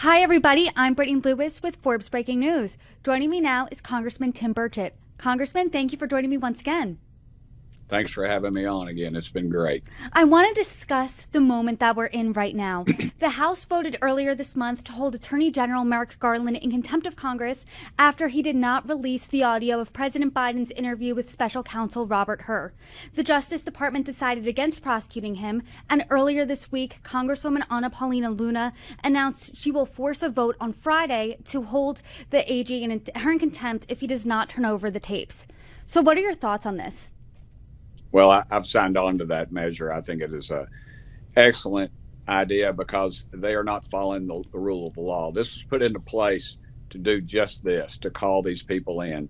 Hi, everybody. I'm Brittany Lewis with Forbes Breaking News. Joining me now is Congressman Tim Burchett. Congressman, thank you for joining me once again. Thanks for having me on again. It's been great. I want to discuss the moment that we're in right now. The House voted earlier this month to hold Attorney General Merrick Garland in contempt of Congress after he did not release the audio of President Biden's interview with Special Counsel Robert Hur. The Justice Department decided against prosecuting him, and earlier this week, Congresswoman Anna Paulina Luna announced she will force a vote on Friday to hold the AG in contempt if he does not turn over the tapes. So what are your thoughts on this? Well, I've signed on to that measure. I think it is an excellent idea because they are not following the rule of the law. This was put into place to do just this, to call these people in.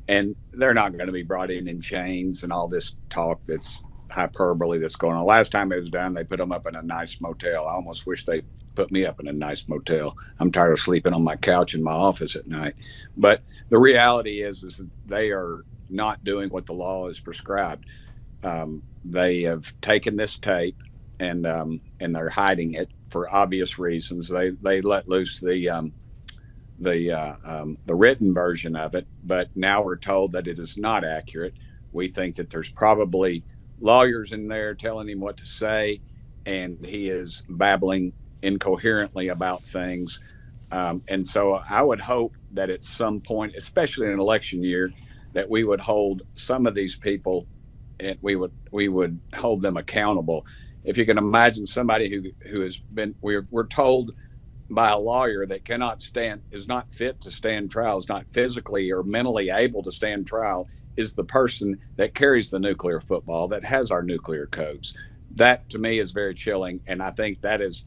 And they're not going to be brought in chains and all this talk that's hyperbole that's going on. Last time it was done, they put them up in a nice motel. I almost wish they put me up in a nice motel. I'm tired of sleeping on my couch in my office at night. But the reality is that they are not doing what the law is prescribed. They have taken this tape and they're hiding it for obvious reasons. They let loose the written version of it, but now we're told that it is not accurate. We think that there's probably lawyers in there telling him what to say, and he is babbling incoherently about things. And so I would hope that at some point, especially in an election year, that we would hold some of these people and we would hold them accountable. If you can imagine somebody who has been, we're told by a lawyer that is not fit to stand trial, is not physically or mentally able to stand trial, is the person that carries the nuclear football, that has our nuclear codes. That to me is very chilling, and I think that is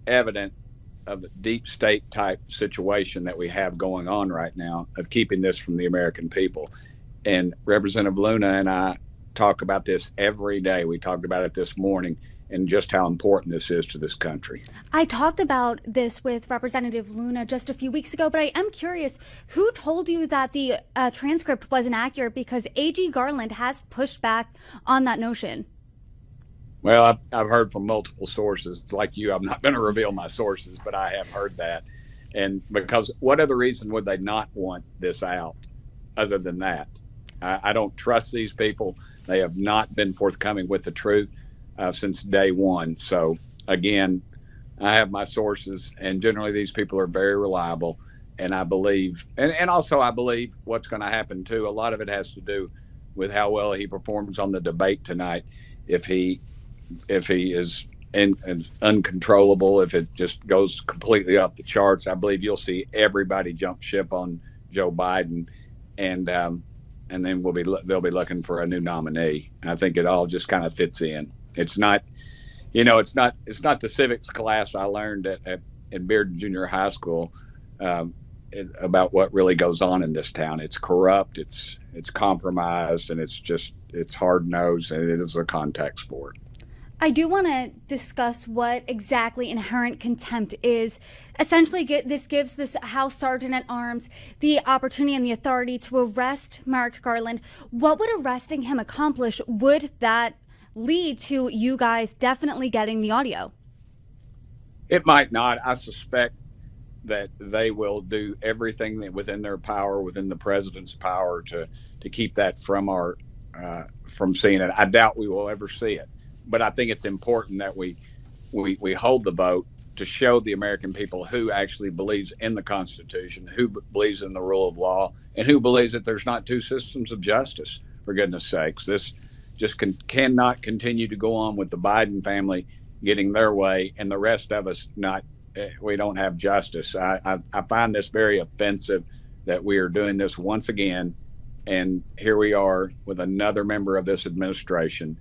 evident of the deep state type situation that we have going on right now of keeping this from the American people. And Representative Luna and I talk about this every day. We talked about it this morning and just how important this is to this country. I talked about this with Representative Luna just a few weeks ago, but I am curious, who told you that the transcript wasn't accurate? Because AG Garland has pushed back on that notion. Well, I've heard from multiple sources. Like you, I'm not going to reveal my sources, but I have heard that. And because what other reason would they not want this out other than that? I don't trust these people. They have not been forthcoming with the truth since day one. So, again, I have my sources, and generally these people are very reliable. And I believe, and also I believe what's going to happen too, a lot of it has to do with how well he performs on the debate tonight. If he is uncontrollable, if it just goes completely off the charts, I believe you'll see everybody jump ship on Joe Biden, and then they'll be looking for a new nominee. I think it all just kind of fits in. It's not the civics class I learned at Bearden Junior High School about what really goes on in this town. It's corrupt, it's compromised, and it's hard nosed, and it is a contact sport. I do want to discuss what exactly inherent contempt is. Essentially, this gives this House Sergeant at Arms the opportunity and the authority to arrest Merrick Garland. What would arresting him accomplish? Would that lead to you guys definitely getting the audio? It might not. I suspect that they will do everything that within their power, within the president's power, to keep that from seeing it. I doubt we will ever see it. But I think it's important that we hold the vote to show the American people who actually believes in the Constitution, who believes in the rule of law, and who believes that there's not two systems of justice, for goodness sakes. This just cannot continue to go on with the Biden family getting their way and the rest of us we don't have justice. I find this very offensive that we are doing this once again. And here we are with another member of this administration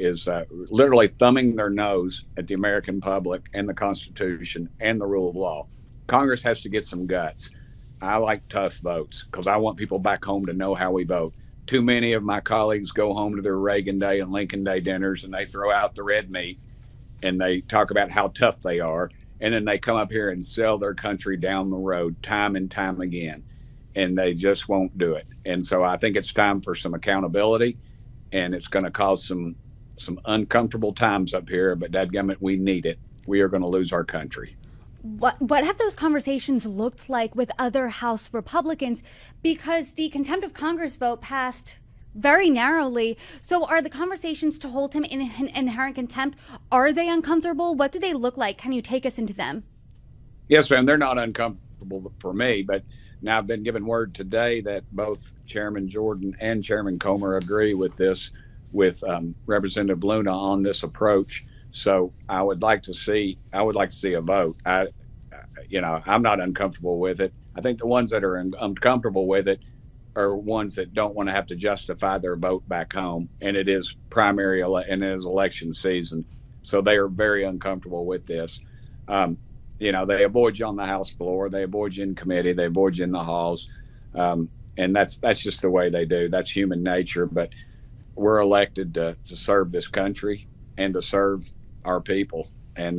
is literally thumbing their nose at the American public and the Constitution and the rule of law. Congress has to get some guts. I like tough votes because I want people back home to know how we vote. Too many of my colleagues go home to their Reagan Day and Lincoln Day dinners and they throw out the red meat and they talk about how tough they are. And then they come up here and sell their country down the road time and time again. And they just won't do it. And so I think it's time for some accountability, and it's going to cause some uncomfortable times up here, but dadgummit, we need it. We are going to lose our country. What have those conversations looked like with other House Republicans? Because the contempt of Congress vote passed very narrowly. So are the conversations to hold him in inherent contempt, are they uncomfortable? What do they look like? Can you take us into them? Yes, ma'am. They're not uncomfortable for me, but now I've been given word today that both Chairman Jordan and Chairman Comer agree with this, with Representative Luna on this approach. So I would like to see a vote. I'm not uncomfortable with it. I think the ones that are uncomfortable with it are ones that don't want to have to justify their vote back home, and it is and it is election season, so they are very uncomfortable with this. They avoid you on the House floor, they avoid you in committee, they avoid you in the halls, and that's just the way they do. That's human nature. But we're elected to serve this country and to serve our people, and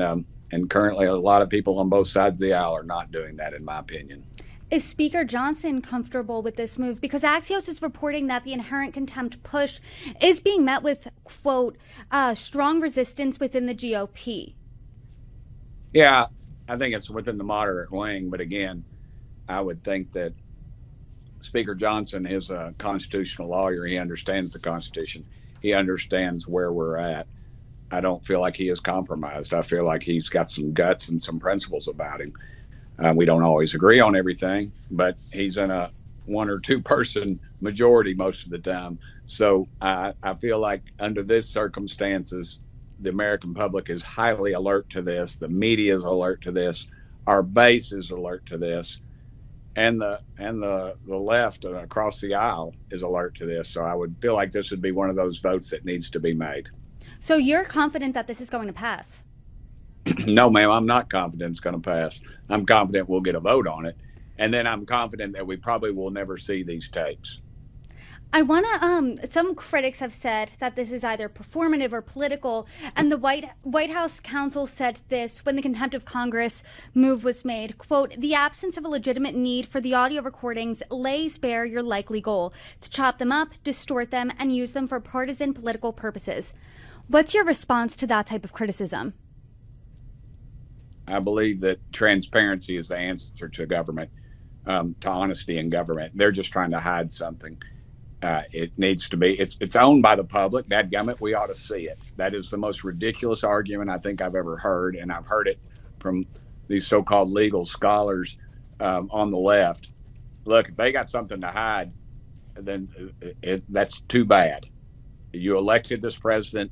currently a lot of people on both sides of the aisle are not doing that, in my opinion. Is Speaker Johnson comfortable with this move? Because Axios is reporting that the inherent contempt push is being met with, quote, strong resistance within the GOP. Yeah, I think it's within the moderate wing. But again, I would think that Speaker Johnson is a constitutional lawyer. He understands the Constitution. He understands where we're at. I don't feel like he is compromised. I feel like he's got some guts and some principles about him. We don't always agree on everything, but he's in a 1 or 2 person majority most of the time. So I feel like under these circumstances, the American public is highly alert to this. The media is alert to this. Our base is alert to this, and the left across the aisle is alert to this. So I would feel like this would be one of those votes that needs to be made. So you're confident that this is going to pass? No, ma'am, I'm not confident it's going to pass. I'm confident we'll get a vote on it. And then I'm confident that we probably will never see these tapes. I want to, some critics have said that this is either performative or political. And the White House counsel said this when the contempt of Congress move was made, quote, the absence of a legitimate need for the audio recordings lays bare your likely goal to chop them up, distort them, and use them for partisan political purposes. What's your response to that type of criticism? I believe that transparency is the answer to government, to honesty in government. They're just trying to hide something. It needs to be, it's owned by the public. Dadgummit, we ought to see it. That is the most ridiculous argument I think I've ever heard. And I've heard it from these so-called legal scholars on the left. Look, if they got something to hide, then that's too bad. You elected this president,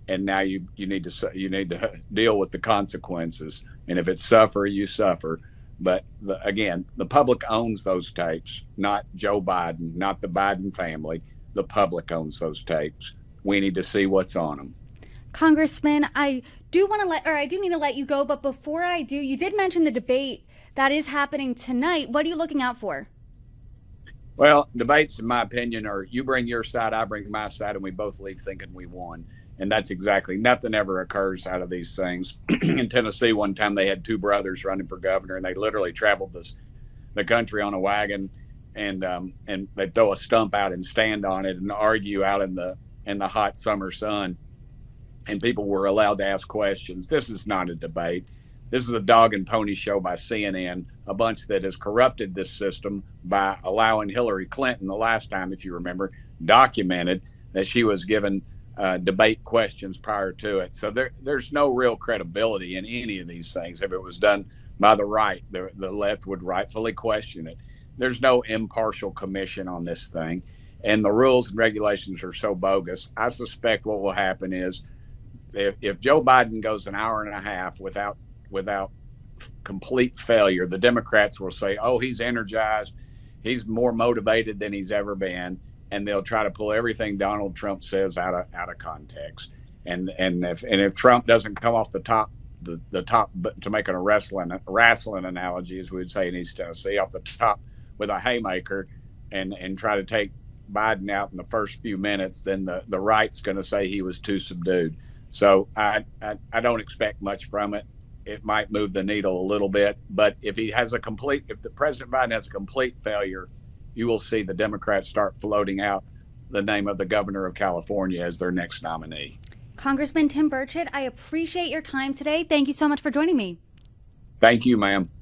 and now you need to deal with the consequences. And if it's suffer, you suffer. But again, the public owns those tapes, not Joe Biden, not the Biden family. The public owns those tapes. We need to see what's on them. Congressman, I do need to let you go. But before I do, you did mention the debate that is happening tonight. What are you looking out for? Well, debates, in my opinion, are you bring your side, I bring my side, and we both leave thinking we won. And that's exactly, nothing ever occurs out of these things. In Tennessee, one time they had 2 brothers running for governor, and they literally traveled the country on a wagon, and they'd throw a stump out and stand on it and argue out in the hot summer sun. And people were allowed to ask questions. This is not a debate. This is a dog and pony show by CNN, a bunch that has corrupted this system by allowing Hillary Clinton, the last time, if you remember, documented that she was given debate questions prior to it. So there's no real credibility in any of these things. If it was done by the right, the left would rightfully question it. There's no impartial commission on this thing. And the rules and regulations are so bogus. I suspect what will happen is if Joe Biden goes an hour and a half without complete failure, the Democrats will say, oh, he's energized. He's more motivated than he's ever been. And they'll try to pull everything Donald Trump says out of context. And if Trump doesn't come off the top, to make a wrestling analogy, as we would say in East Tennessee, off the top with a haymaker, and try to take Biden out in the first few minutes, then the right's going to say he was too subdued. So I don't expect much from it. It might move the needle a little bit, but if the President Biden has a complete failure, you will see the Democrats start floating out the name of the governor of California as their next nominee. Congressman Tim Burchett, I appreciate your time today. Thank you so much for joining me. Thank you, ma'am.